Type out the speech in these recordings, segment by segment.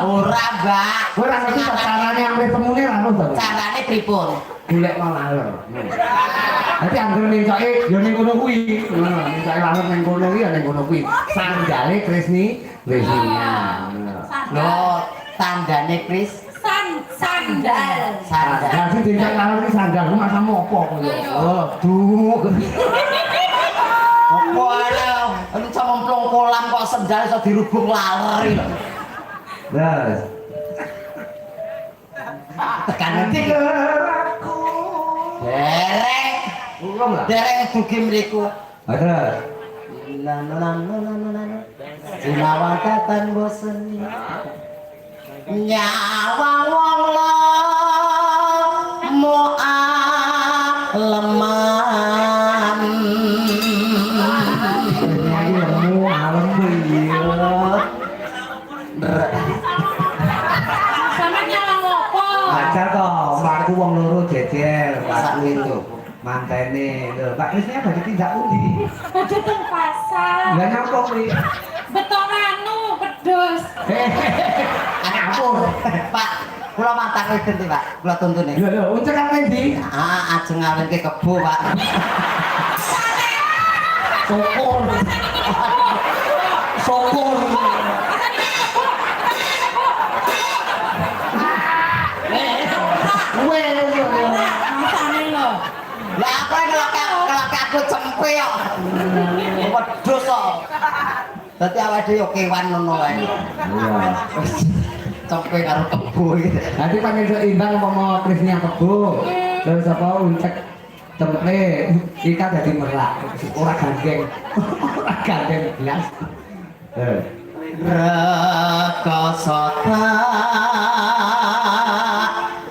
Ora, Mbak. Kowe ora ngerti carane amrih temune ra ngono to. Carane pripun? Golek malah. Dadi anggere nincoke ya ning kono kuwi. Ngono, nincoke langsung ning kono kuwi ya ning kono kuwi. Sandale Krisninya. Lho, tandane Kris Sandal. sandal. Lah sing dincak langsung iki sandal ku masa mopo kowe. Oh, duh. Apa ae? Ini sama mplong kolam kok sendal iso dirubung laler lho. Terus Tekan nanti dereng ulung lah. dereng dugi mriku. Terus Sinawa katan bosen nyawa wong moa leman nyanyi lemu alem buyut. Sama nyala ngopo? Ajar toh, aku wong loro jejer, Pak itu. Mantene lho, Pak Krisnya bagi tindak undi. Baju teng pasar. Lah nyapa kuwi? Beton anu pedus. Ngapur. Pak, kula mantang ngeden Pak, kula tuntune. Lho lho, uncek nang ndi? Ah, ajeng ngawinke kebo, Pak. Syukur. Syukur. Masane lho. Lah apa ngelak aku cempe kok. Wedhus kok. Dadi awake dhewe yo kewan ngono wae. Iya. Cempe karo kebo iki. Nanti panggil seimbang umpama Krisnya kebo. Terus apa uncek tempe ikan jadi merak. Ora gandeng. Ora gandeng blas. Rekasata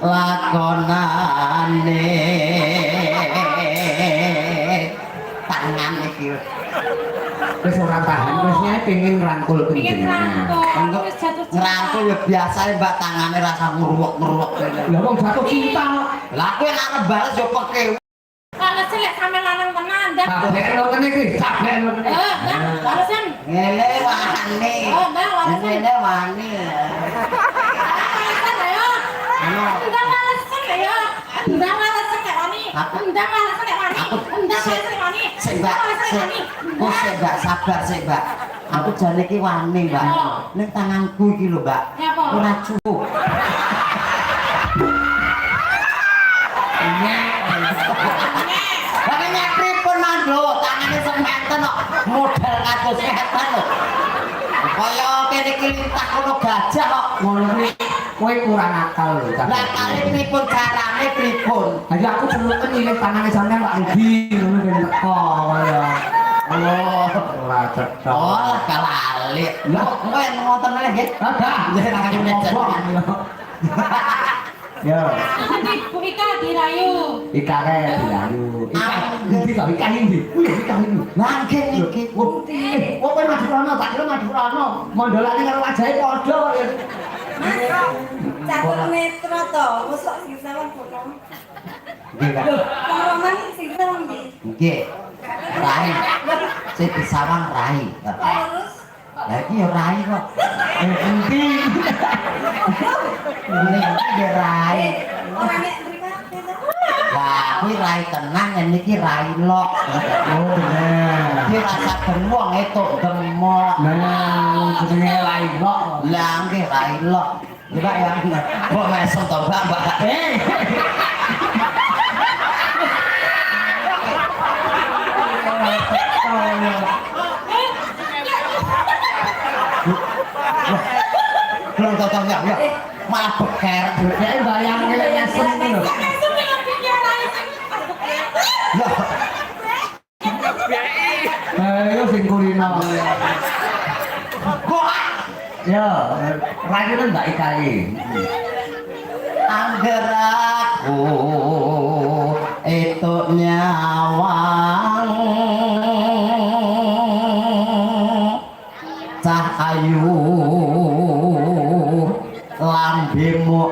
lakonane tangan iki Wis ora tahan, Krisnya pengin ngrangkul Pingin rangkul. Wis jatuh cinta. ngrangkul ya biasa Mbak tangane rasa ngruwek-ngruwek kene. Lah wong jatuh cinta. Lah kowe nek ngebales yo peke. Kalau sih lek sampe lanang tenan dah. Sabek lo kene iki, sabek lo kene. Dah, walesan. Ngene wani. Oh, dah walesan. Ngene wani. Walesan ayo. Ano? Ndang walesan ayo. Ndang walesan kayak wani. Ndang walesan kayak wani. Ndang walesan kayak wani. Sik Mbak, sik. Oh, sik Mbak, sabar sik Mbak. Aku jane iki wani, Mbak. Ning tanganku iki lho, Mbak. Nyapa? Ora cukup. Lah nek pripun mandho, tangane sementen kok model kados ngeten lho. Kaya kene iki lintah kono gajah kok. Ngono kuwi kowe kurang akal lho. Lah kali pripun carane pripun? Aja aku perlu nyilih tangane sampean Pak Rudi ngono ben teko kaya. Oh, ora cetha. Oh, kalali. Lho, kowe ngoten meneh nggih? Ada. Nggih, tangan nyecet. Yo, Nanti Bu Ika dirayu. ikare dilayu. Iki kok ikan iki. Kuwi ikan iki. Mangke iki. Oh, kowe maju rono, tak kira maju rono. Mondolane karo wajahe padha. Catur netra to, mosok sing sawan potong. Nggih, Kak. Pengalaman sing sawan nggih. Nggih. Rai. Sing disawang rai. Terus Lah iki ya rai kok. Endi? Ini iki rai. ora nek mripate to. Lah, kuwi rai tenang, ngene iki rai lok. Oh, bener. Iki rasa wong etuk gemok. Nah, jenenge lain kok. Lah nggih rai lok. Coba ya. Kok mesem to, Mbak? Mbak. Belum tahu ya, ya. Malah beker. Dhek bayangke lek mesem iki lho. Ya, Ayo sing kulino. kok Yo, raine Mbak Ikai. angger aku itu nyawang cah ayu lambemu